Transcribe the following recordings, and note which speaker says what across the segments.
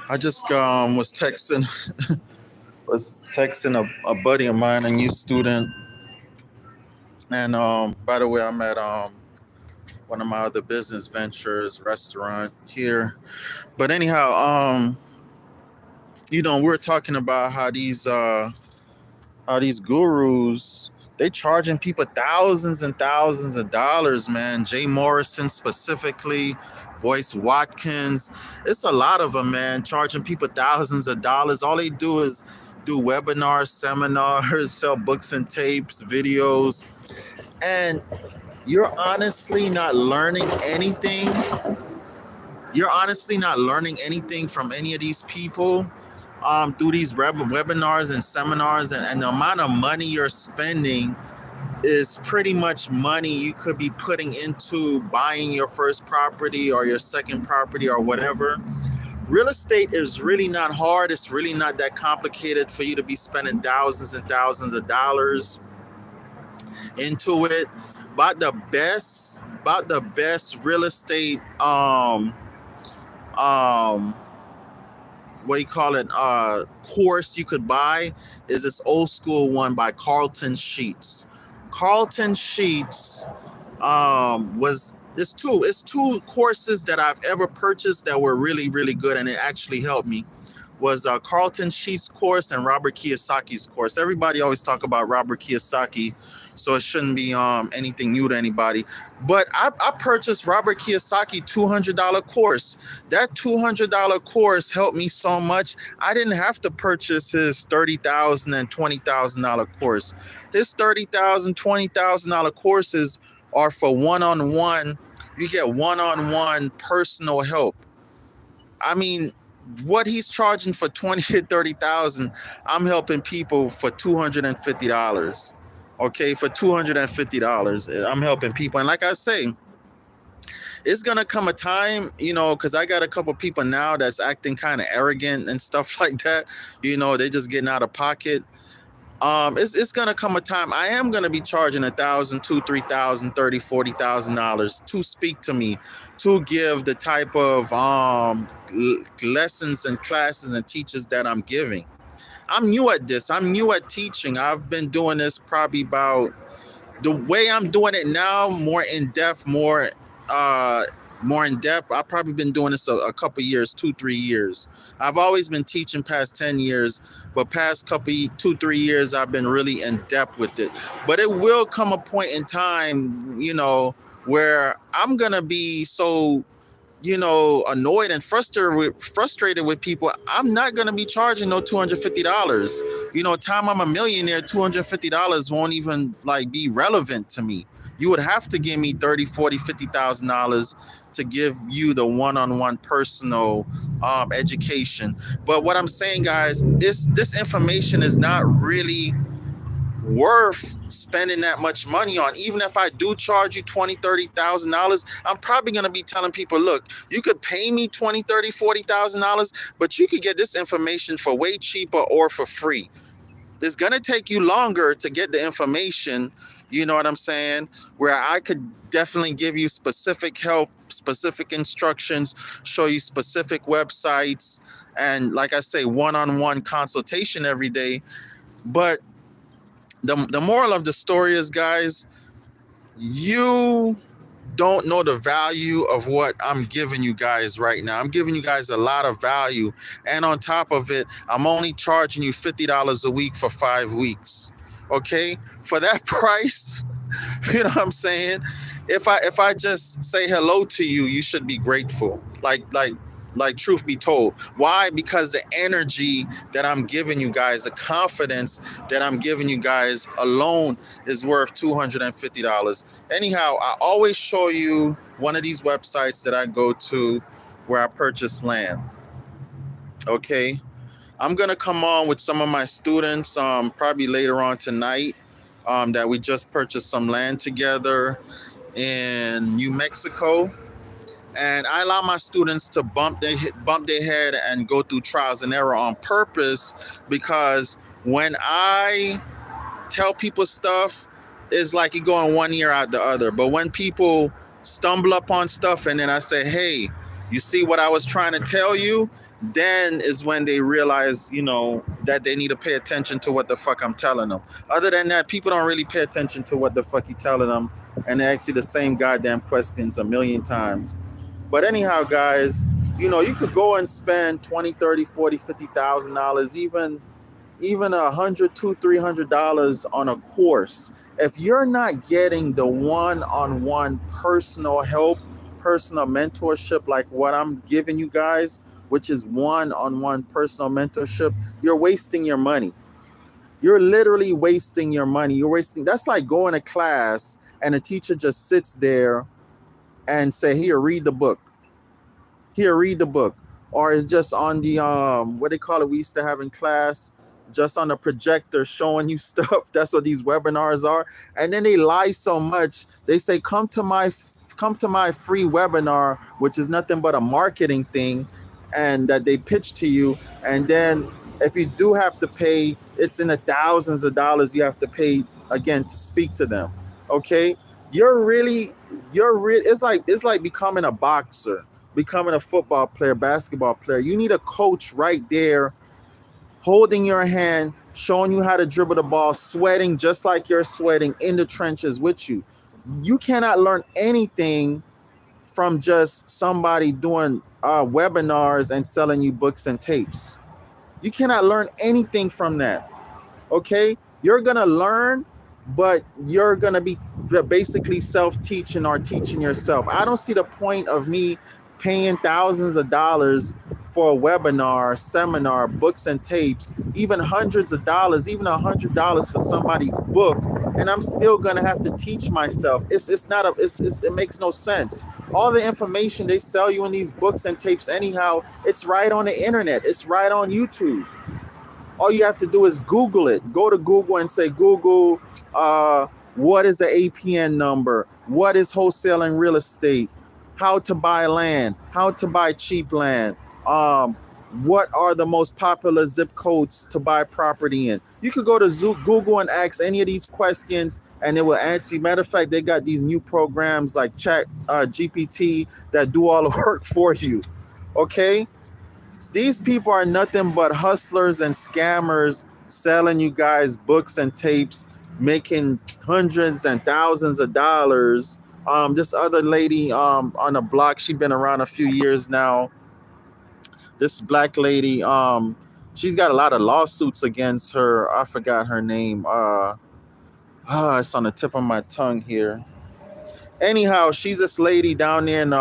Speaker 1: I just was texting a buddy of mine, a new student, and by the way, I'm at one of my other business ventures, restaurant here. But anyhow, we're talking about how these gurus they charging people thousands and thousands of dollars, man. Jay Morrison specifically, Voice Watkins, it's a lot of them, man, charging people thousands of dollars. All they do is do webinars, seminars, sell books and tapes, videos, and you're honestly not learning anything. You're honestly not learning anything from any of these people through these webinars and seminars, and the amount of money you're spending is pretty much money you could be putting into buying your first property or your second property or whatever. Real estate is really not hard. It's really not that complicated for you to be spending thousands and thousands of dollars into it. About the best real estate um what you call it course you could buy is this old school one by Carlton Sheets. Carlton Sheets was it's two courses that I've ever purchased that were really really good, and it actually helped me. Was Carlton Sheets course and Robert Kiyosaki's course. Everybody always talk about Robert Kiyosaki, so it shouldn't be anything new to anybody. But I purchased Robert Kiyosaki $200 course. That $200 course helped me so much. I didn't have to purchase his $30,000 and $20,000 course. His $30,000, $20,000 courses are for one-on-one. You get one-on-one personal help. I mean, what he's charging for 20 to 30,000, I'm helping people for $250. Okay, for $250, I'm helping people. And like I say, it's gonna come a time, because I got a couple people now that's acting kind of arrogant and stuff like that. They just getting out of pocket. It's gonna come a time I am gonna be charging 1,000, 2, 3,000, 30, $40,000 to speak to me, to give the type of lessons and classes and teachers that I'm giving. I'm new at this. I'm new at teaching. I've been doing this probably about the way I'm doing it now, more in depth. I've probably been doing this a couple years, 2, 3 years. I've always been teaching past 10 years, but past couple 2, 3 years, I've been really in depth with it. But it will come a point in time, where I'm gonna be so, annoyed and frustrated with people. I'm not gonna be charging no $250. Time I'm a millionaire, $250 won't even like be relevant to me. You would have to give me 30, 40, $50,000 to give you the one-on-one personal education. But what I'm saying, guys, this information is not really worth spending that much money on. Even if I do charge you $20, $30,000, I'm probably going to be telling people, look, you could pay me $20, $30, $40,000, but you could get this information for way cheaper or for free. It's going to take you longer to get the information, you know what I'm saying, where I could definitely give you specific help, specific instructions, show you specific websites, and like I say, one-on-one consultation every day. But the moral of the story is, guys, you don't know the value of what I'm giving you guys right now. I'm giving you guys a lot of value. And on top of it, I'm only charging you $50 a week for 5 weeks. Okay? For that price, you know what I'm saying? If I just say hello to you, you should be grateful. Like truth be told. Why? Because the energy that I'm giving you guys, the confidence that I'm giving you guys alone is worth $250. Anyhow, I always show you one of these websites that I go to where I purchase land. Okay? I'm going to come on with some of my students probably later on tonight that we just purchased some land together in New Mexico. And I allow my students to bump their head and go through trials and error on purpose, because when I tell people stuff, it's like you go in one ear out the other. But when people stumble upon stuff and then I say, hey, You see what I was trying to tell you? Then is when they realize, that they need to pay attention to what the fuck I'm telling them. Other than that, people don't really pay attention to what the fuck you telling them, and they ask you the same goddamn questions a million times. But anyhow, guys, you could go and spend 20, 30, 40, $50,000, even $100 to $300 on a course. If you're not getting the one-on-one personal help, personal mentorship like what I'm giving you guys, which is one-on-one personal mentorship, you're wasting your money. You're literally wasting your money. That's like going to class and a teacher just sits there and say, here, read the book. Here, read the book. Or it's just on the what they call it, we used to have in class, just on the projector showing you stuff. That's what these webinars are. And then they lie so much. They say, come to my free webinar, which is nothing but a marketing thing, and that they pitch to you. And then if you do have to pay, it's in the thousands of dollars you have to pay again to speak to them. Okay? It's like becoming a boxer, becoming a football player, basketball player. You need a coach right there holding your hand, showing you how to dribble the ball, sweating just like you're sweating in the trenches with you. You cannot learn anything from just somebody doing webinars and selling you books and tapes. You cannot learn anything from that. Okay? You're going to learn, but you're going to be basically self-teaching or teaching yourself. I don't see the point of me paying thousands of dollars for a webinar, seminar, books and tapes, even hundreds of dollars, even $100 for somebody's book, and I'm still gonna have to teach myself. It makes no sense. All the information they sell you in these books and tapes, anyhow, it's right on the internet. It's right on YouTube. All you have to do is Google it. Go to Google and say, Google, what is the APN number? What is wholesaling real estate? How to buy land? How to buy cheap land? What are the most popular zip codes to buy property in? You could go to Google and ask any of these questions, and it will answer you. Matter of fact, they got these new programs like Chat GPT that do all the work for you. Okay? These people are nothing but hustlers and scammers selling you guys books and tapes, making hundreds and thousands of dollars. This other lady on the block, she's been around a few years now. This black lady, she's got a lot of lawsuits against her. I forgot her name. It's on the tip of my tongue here. Anyhow, she's this lady down there in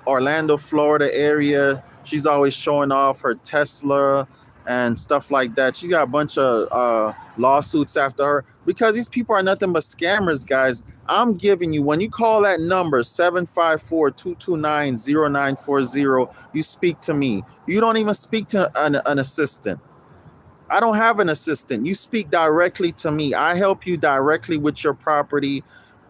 Speaker 1: Orlando, Florida area. She's always showing off her Tesla and stuff like that. She got a bunch of lawsuits after her because these people are nothing but scammers, guys. I'm giving you, when you call that number 754-229-0940, you speak to me. You don't even speak to an assistant. I don't have an assistant. You speak directly to me. I help you directly with your property,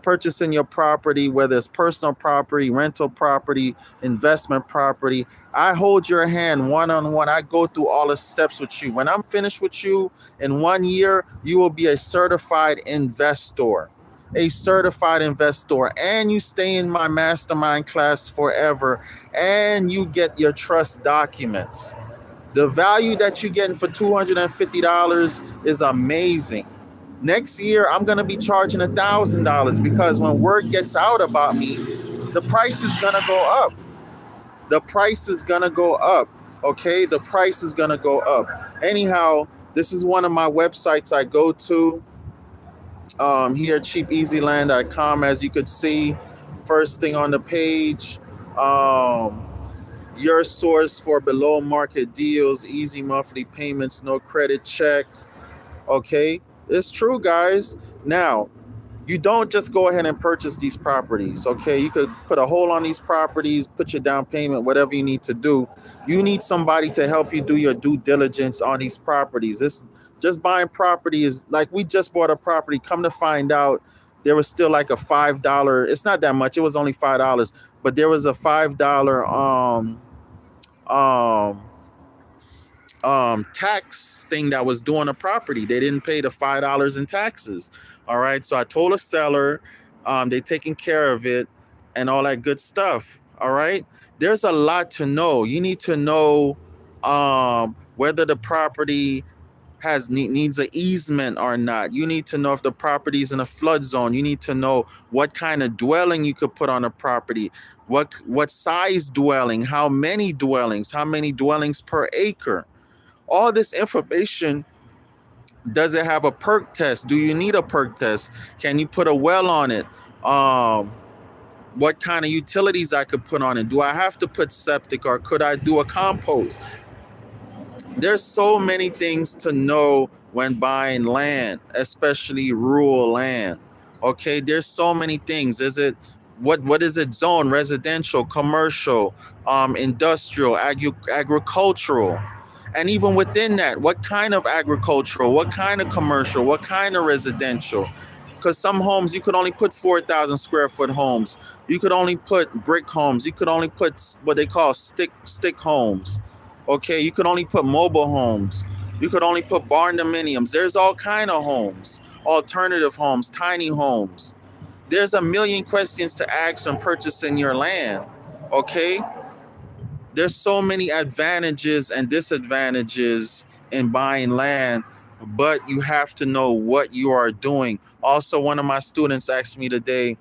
Speaker 1: purchasing your property, whether it's personal property, rental property, investment property. I hold your hand one-on-one. I go through all the steps with you. When I'm finished with you in 1 year, you will be a certified investor. A certified investor, and you stay in my mastermind class forever, and you get your trust documents. The value that you're getting for $250 is amazing. Next year, I'm going to be charging $1,000 because when word gets out about me, the price is going to go up. The price is going to go up. Okay? The price is going to go up. Anyhow, this is one of my websites I go to. Here, cheapeasyland.com, as you could see, first thing on the page, your source for below market deals, easy monthly payments, no credit check. Okay, it's true, guys. Now, you don't just go ahead and purchase these properties. Okay, you could put a hold on these properties, put your down payment, whatever you need to do. You need somebody to help you do your due diligence on these properties. This just buying property is like, we just bought a property. Come to find out, there was still like a $5. It's not that much. It was only $5, but there was a $5 tax thing that was doing a property. They didn't pay the $5 in taxes. All right. So I told a seller, they taking care of it and all that good stuff. All right. There's a lot to know. You need to know whether the property needs an easement or not. You need to know if the property is in a flood zone. You need to know what kind of dwelling you could put on a property, what size dwelling, how many dwellings per acre. All this information. Does it have a perk test? Do you need a perk test? Can you put a well on it? What kind of utilities I could put on it? Do I have to put septic, or could I do a compost? There's so many things to know when buying land, especially rural land. Okay, there's so many things. Is it what is it zone? Residential, commercial, industrial, agricultural? And even within that, what kind of agricultural, what kind of commercial, what kind of residential? Because some homes you could only put 4,000 square foot homes. You could only put brick homes. You could only put what they call stick homes. Okay, you could only put mobile homes. You could only put barn dominiums. There's all kind of homes, alternative homes, tiny homes. There's a million questions to ask when purchasing your land. Okay, there's so many advantages and disadvantages in buying land, but you have to know what you are doing. Also, one of my students asked me today,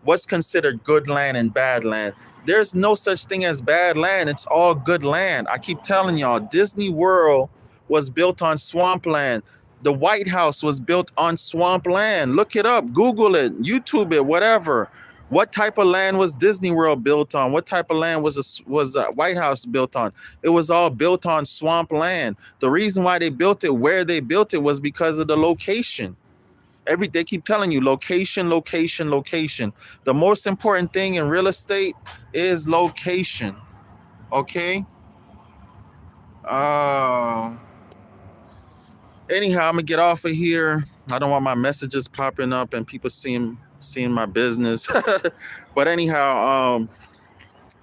Speaker 1: what's considered good land and bad land? There's no such thing as bad land. It's all good land. I keep telling y'all, Disney World was built on swampland. The White House was built on swampland. Look it up, Google it, YouTube it, whatever. What type of land was Disney World built on? What type of land was a White House built on? It was all built on swamp land. The reason why they built it where they built it was because of the location. They keep telling you location, location, location. The most important thing in real estate is location. Okay. Anyhow, I'm gonna get off of here. I don't want my messages popping up and people seeing my business. But anyhow,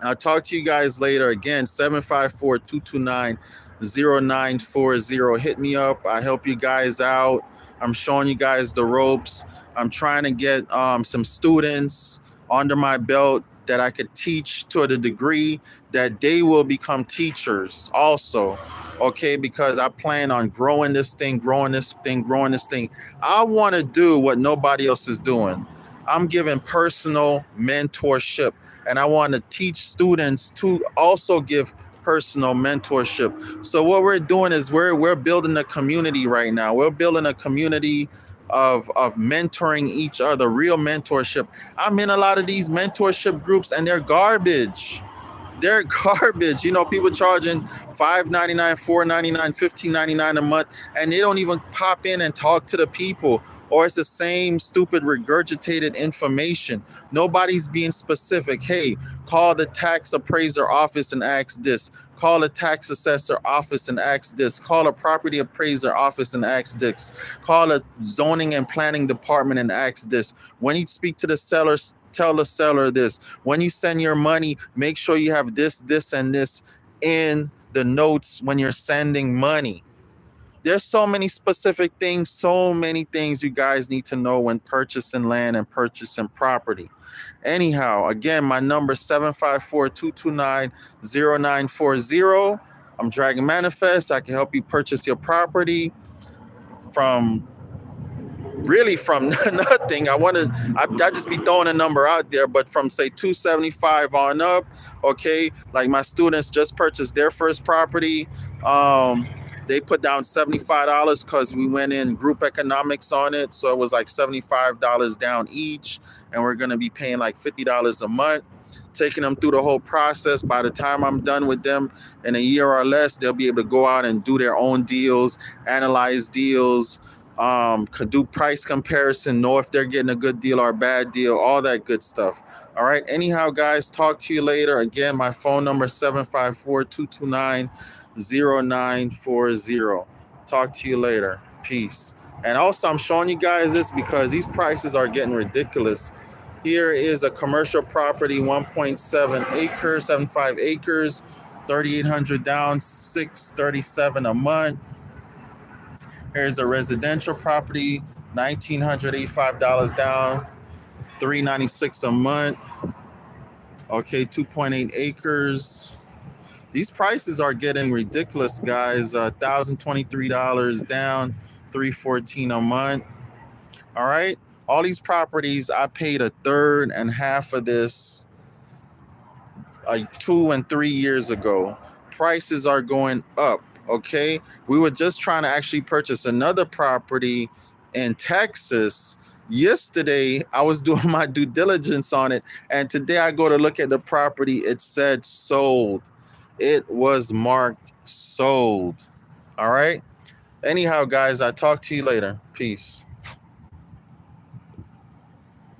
Speaker 1: I'll talk to you guys later. Again, 754-229-0940. Hit me up. I help you guys out. I'm showing you guys the ropes. I'm trying to get some students under my belt that I could teach to the degree that they will become teachers also. Okay, because I plan on growing this thing. I want to do what nobody else is doing. I'm giving personal mentorship, and I want to teach students to also give personal mentorship. So what we're doing is we're building a community right now. We're building a community of mentoring each other, real mentorship. I'm in a lot of these mentorship groups and they're garbage. They're garbage. You know, people charging $5.99, $4.99, $15.99 a month, and they don't even pop in and talk to the people. Or it's the same stupid regurgitated information. Nobody's being specific. Hey, call the tax appraiser office and ask this. Call a tax assessor office and ask this. Call a property appraiser office and ask this. Call a zoning and planning department and ask this. When you speak to the sellers, tell the seller this. When you send your money, make sure you have this, this, and this in the notes when you're sending money. There's so many specific things, so many things you guys need to know when purchasing land and purchasing property. Anyhow, again, my number is 754-229-0940. I'm Dragon Manifest. I can help you purchase your property from nothing. I just be throwing a number out there, but from say 275 on up. Okay, like my students just purchased their first property. They put down $75 because we went in group economics on it, so it was like $75 down each, and we're going to be paying like $50 a month, taking them through the whole process. By the time I'm done with them in a year or less, they'll be able to go out and do their own deals, analyze deals, could do price comparison, know if they're getting a good deal or a bad deal, all that good stuff. All right. Anyhow, guys, talk to you later. Again, my phone number is 754-229-0940. Talk to you later. Peace. And also, I'm showing you guys this because these prices are getting ridiculous. Here is a commercial property, 1.7 acres, 75 acres, 3,800 down, $637 a month. Here's a residential property, $1,985 down, $396 a month. Okay, 2.8 acres. These prices are getting ridiculous, guys. $1,023 down, 314 a month. All right. All these properties, I paid a third and half of this 2 and 3 years ago. Prices are going up. Okay. We were just trying to actually purchase another property in Texas. Yesterday, I was doing my due diligence on it. And today I go to look at the property. It said sold. It was marked sold. All right. Anyhow, guys, I'll talk to you later. Peace.